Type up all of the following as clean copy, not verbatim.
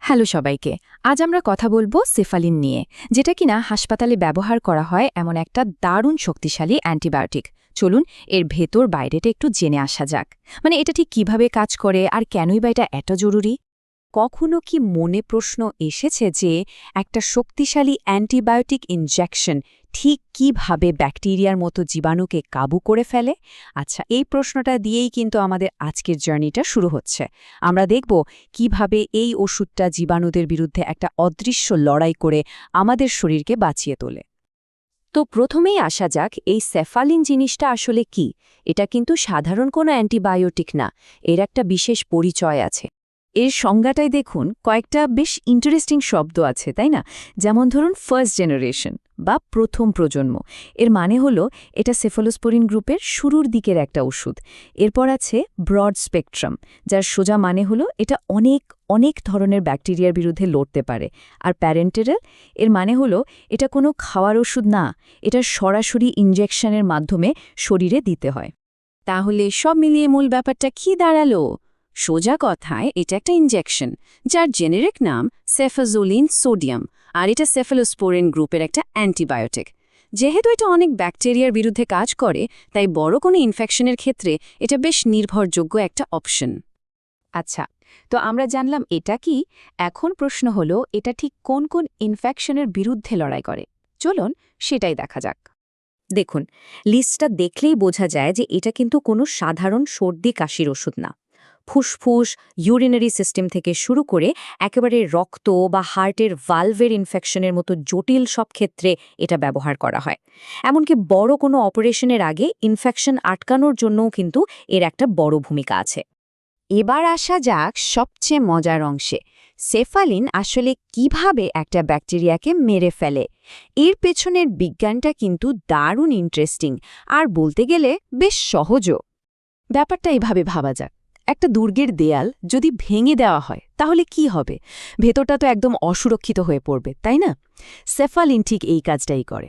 Hello সবাইকে। আজ আমরা কথা বলবো সেফালিন নিয়ে, যেটা কিনা হাসপাতালে ব্যবহার করা হয় এমন একটা দারুণ শক্তিশালী অ্যান্টিবায়োটিক। চলুন এর ভেতর বাইরেটা একটু জেনে আসা যাক। মানে এটা ঠিক কিভাবে কাজ করে আর কেনই বা এটা এত জরুরি। কখনো কি মনে প্রশ্ন এসেছে যে একটা শক্তিশালী অ্যান্টিবায়োটিক ইনজেকশন ঠিক কিভাবে ব্যাকটেরিয়ার মতো জীবাণুকে কাবু করে ফেলে? আচ্ছা, এই প্রশ্নটা দিয়েই কিন্তু আমাদের আজকের জার্নিটা শুরু হচ্ছে। আমরা দেখব কিভাবে এই ওষুধটা জীবাণুদের বিরুদ্ধে একটা অদৃশ্য লড়াই করে আমাদের শরীরকে বাঁচিয়ে তোলে। তো প্রথমেই আসা যাক, এই সেফালিন জিনিসটা আসলে কি। এটা কিন্তু সাধারণ কোনো অ্যান্টিবায়োটিক না, এর একটা বিশেষ পরিচয় আছে। এর সংজ্ঞাটাই দেখুন, কয়েকটা বেশ ইন্টারেস্টিং শব্দ আছে, তাই না? যেমন ধরুন ফার্স্ট জেনারেশন বা প্রথম প্রজন্ম। এর মানে হলো এটা সেফালোস্পোরিন গ্রুপের শুরুর দিকের একটা ওষুধ। এরপর আছে ব্রড স্পেকট্রাম, যার সোজা মানে হলো এটা অনেক অনেক ধরনের ব্যাকটেরিয়ার বিরুদ্ধে লড়তে পারে। আর প্যারেন্টেরাল, এর মানে হলো এটা কোনো খাওয়ার ওষুধ না, এটা সরাসরি ইনজেকশনের মাধ্যমে শরীরে দিতে হয়। তাহলে সব মিলিয়ে মূল ব্যাপারটা কি দাঁড়ালো? সোজা কথায় এটা একটা ইনজেকশন, যার জেনেরিক নাম সেফাজোলিন সোডিয়াম, আর এটা সেফালোস্পোরিন গ্রুপের একটা অ্যান্টিবায়োটিক। যেহেতু এটা অনেক ব্যাকটেরিয়ার বিরুদ্ধে কাজ করে, তাই বড় কোনো ইনফেকশনের ক্ষেত্রে এটা বেশ নির্ভরযোগ্য একটা অপশন। আচ্ছা, তো আমরা জানলাম এটা কি। এখন প্রশ্ন হলো, এটা ঠিক কোন কোন ইনফেকশনের বিরুদ্ধে লড়াই করে? চলুন সেটাই দেখা যাক। দেখুন, লিস্টটা দেখলেই বোঝা যায় যে এটা কিন্তু কোনো সাধারণ সর্দি কাশির ওষুধ না। ফুসফুস, ইউরিনারি সিস্টেম থেকে শুরু করে একেবারে রক্ত বা হার্টের ভালভের ইনফেকশনের মতো জটিল সব ক্ষেত্রে এটা ব্যবহার করা হয়। এমনকি বড় কোনো অপারেশনের আগে ইনফেকশন আটকানোর জন্যও কিন্তু এর একটা বড় ভূমিকা আছে। এবার আসা যাক সবচেয়ে মজার অংশে। সেফালিন আসলে কিভাবে একটা ব্যাকটেরিয়াকে মেরে ফেলে। এর পেছনের বিজ্ঞানটা কিন্তু দারুণ ইন্টারেস্টিং, আর বলতে গেলে বেশ সহজও। ব্যাপারটা এভাবে ভাবা যাক, একটা দুর্গের দেয়াল যদি ভেঙে দেওয়া হয় তাহলে কি হবে? ভেতরটা তো একদম অসুরক্ষিত হয়ে পড়বে, তাই না? সেফালিন ঠিক এই কাজটাই করে।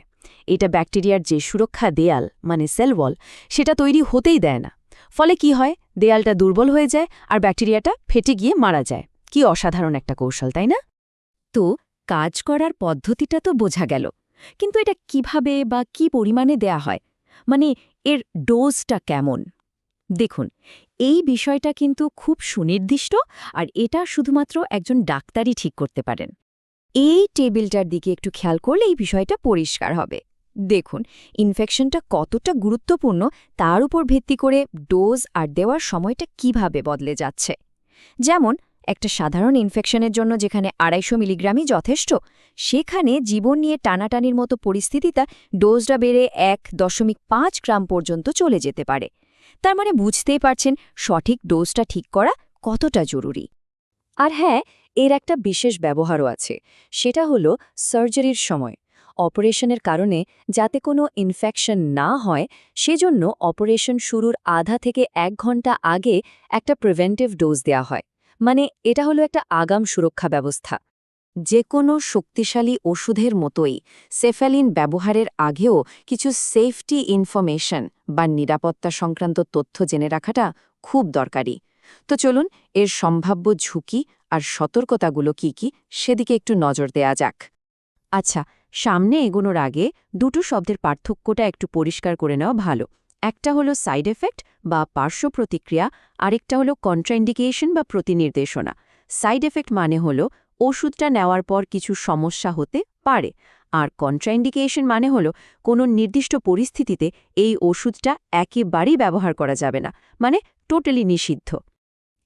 এটা ব্যাকটেরিয়ার যে সুরক্ষা দেয়াল, মানে সেলওয়াল, সেটা তৈরি হতেই দেয় না। ফলে কি হয়? দেয়ালটা দুর্বল হয়ে যায় আর ব্যাকটেরিয়াটা ফেটে গিয়ে মারা যায়। কি অসাধারণ একটা কৌশল, তাই না? তো কাজ করার পদ্ধতিটা তো বোঝা গেল, কিন্তু এটা কিভাবে বা কি পরিমাণে দেয়া হয়? মানে এর ডোজটা কেমন? দেখুন, এই বিষয়টা কিন্তু খুব সুনির্দিষ্ট, আর এটা শুধুমাত্র একজন ডাক্তারই ঠিক করতে পারেন। এই টেবিলটার দিকে একটু খেয়াল করলে এই বিষয়টা পরিষ্কার হবে। দেখুন, ইনফেকশনটা কতটা গুরুত্বপূর্ণ তার উপর ভিত্তি করে ডোজ আর দেওয়ার সময়টা কিভাবে বদলে যাচ্ছে। যেমন একটা সাধারণ ইনফেকশনের জন্য যেখানে ২৫০ মিলিগ্রামই যথেষ্ট, সেখানে জীবন নিয়ে টানাটানির মতো পরিস্থিতিতে ডোজটা বেড়ে ১.৫ গ্রাম পর্যন্ত চলে যেতে পারে। তার মানে বুঝতেই পারছেন সঠিক ডোজটা ঠিক করা কতটা জরুরি। আর হ্যাঁ, এর একটা বিশেষ ব্যবহারও আছে। সেটা হলো সার্জারির সময় অপারেশনের কারণে যাতে কোনো ইনফেকশন না হয়, সেজন্য অপারেশন শুরুর আধা থেকে ১ ঘন্টা আগে একটা প্রিভেন্টিভ ডোজ দেয়া হয়। মানে এটা হলো একটা আগাম সুরক্ষা ব্যবস্থা। যে কোনো শক্তিশালী ওষুধের মতোই সেফালিন ব্যবহারের আগেও কিছু সেফটি ইনফরমেশন বা নিরাপত্তা সংক্রান্ত তথ্য জেনে রাখাটা খুব দরকারি। তো চলুন এর সম্ভাব্য ঝুঁকি আর সতর্কতাগুলো কি সেদিকে একটু নজর দেয়া যাক। আচ্ছা, সামনে এগোনোর আগে দুটো শব্দের পার্থক্যটা একটু পরিষ্কার করে নেওয়া ভালো। একটা হলো সাইড এফেক্ট বা পার্শ্ব প্রতিক্রিয়া, আরেকটা হলো কন্ট্রাইন্ডিকেশন বা প্রতিনির্দেশনা। সাইড এফেক্ট মানে হলো ওষুধটা নেওয়ার পর কিছু সমস্যা হতে পারে, আর কন্ট্রাইন্ডিকেশন মানে হলো কোনো নির্দিষ্ট পরিস্থিতিতে এই ওষুধটা একেবারেই ব্যবহার করা যাবে না, মানে টোটালি নিষিদ্ধ।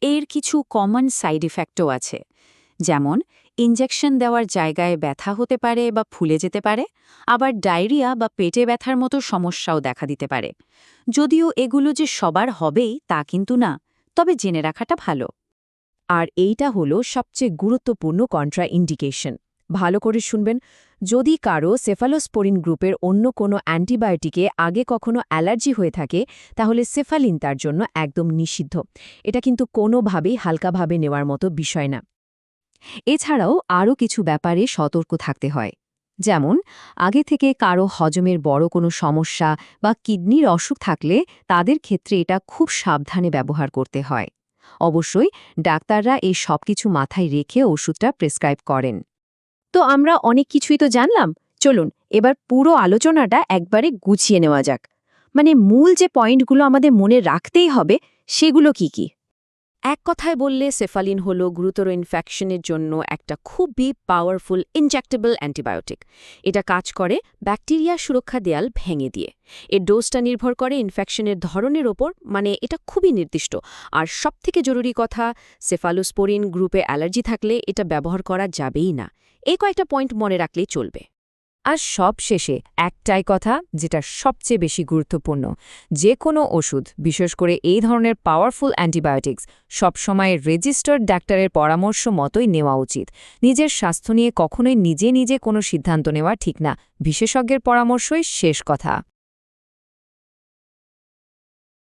এর কিছু কমন সাইড ইফেক্টও আছে, যেমন ইনজেকশন দেওয়ার জায়গায় ব্যথা হতে পারে বা ফুলে যেতে পারে, আবার ডায়রিয়া বা পেটে ব্যথার মতো সমস্যাও দেখা দিতে পারে। যদিও এগুলো যে সবার হবেই তা কিন্তু না, তবে জেনে রাখাটা ভালো। আর এইটা হলো সবচেয়ে গুরুত্বপূর্ণ কন্ট্রা ইন্ডিকেশন। ভালো করে শুনবেন, যদি কারো সেফালোস্পোরিন গ্রুপের অন্য কোনো অ্যান্টিবায়োটিকে আগে কখনো অ্যালার্জি হয়ে থাকে, তাহলে সেফালিন তার জন্য একদম নিষিদ্ধ। এটা কিন্তু কোনোভাবেই হালকাভাবে নেওয়ার মতো বিষয় না। এছাড়াও আরও কিছু ব্যাপারে সতর্ক থাকতে হয়, যেমন আগে থেকে কারো হজমের বড় কোনো সমস্যা বা কিডনির অসুখ থাকলে তাদের ক্ষেত্রে এটা খুব সাবধানে ব্যবহার করতে হয়। অবশ্যই ডাক্তাররা এই সব কিছু মাথায় রেখে ওষুধটা প্রেসক্রাইব করেন। তো আমরা অনেক কিছুই তো জানলাম, চলুন এবার পুরো আলোচনাটা একবারে গুছিয়ে নেওয়া যাক। মানে মূল যে পয়েন্টগুলো আমাদের মনে রাখতেই হবে সেগুলো কি কি? এক কথায় বললে সেফালিন হলো গুরুতর ইনফেকশনের জন্য একটা খুবই পাওয়ারফুল ইনজেক্টেবল অ্যান্টিবায়োটিক। এটা কাজ করে ব্যাকটেরিয়া সুরক্ষা দেয়াল ভেঙে দিয়ে। এর ডোজটা নির্ভর করে ইনফেকশনের ধরনের ওপর, মানে এটা খুবই নির্দিষ্ট। আর সবথেকে জরুরি কথা, সেফালোস্পোরিন গ্রুপে অ্যালার্জি থাকলে এটা ব্যবহার করা যাবেই না। এই কয়েকটা পয়েন্ট মনে রাখলেই চলবে। আর সব শেষে একটাই কথা, যেটা সবচেয়ে বেশি গুরুত্বপূর্ণ, যে কোনো ওষুধ, বিশেষ করে এই ধরনের পাওয়ারফুল অ্যান্টিবায়োটিক্স, সবসময় রেজিস্টার্ড ডাক্তারের পরামর্শ মতোই নেওয়া উচিত। নিজের স্বাস্থ্য নিয়ে কখনোই নিজে নিজে কোনো সিদ্ধান্ত নেওয়া ঠিক না, বিশেষজ্ঞের পরামর্শই শেষ কথা।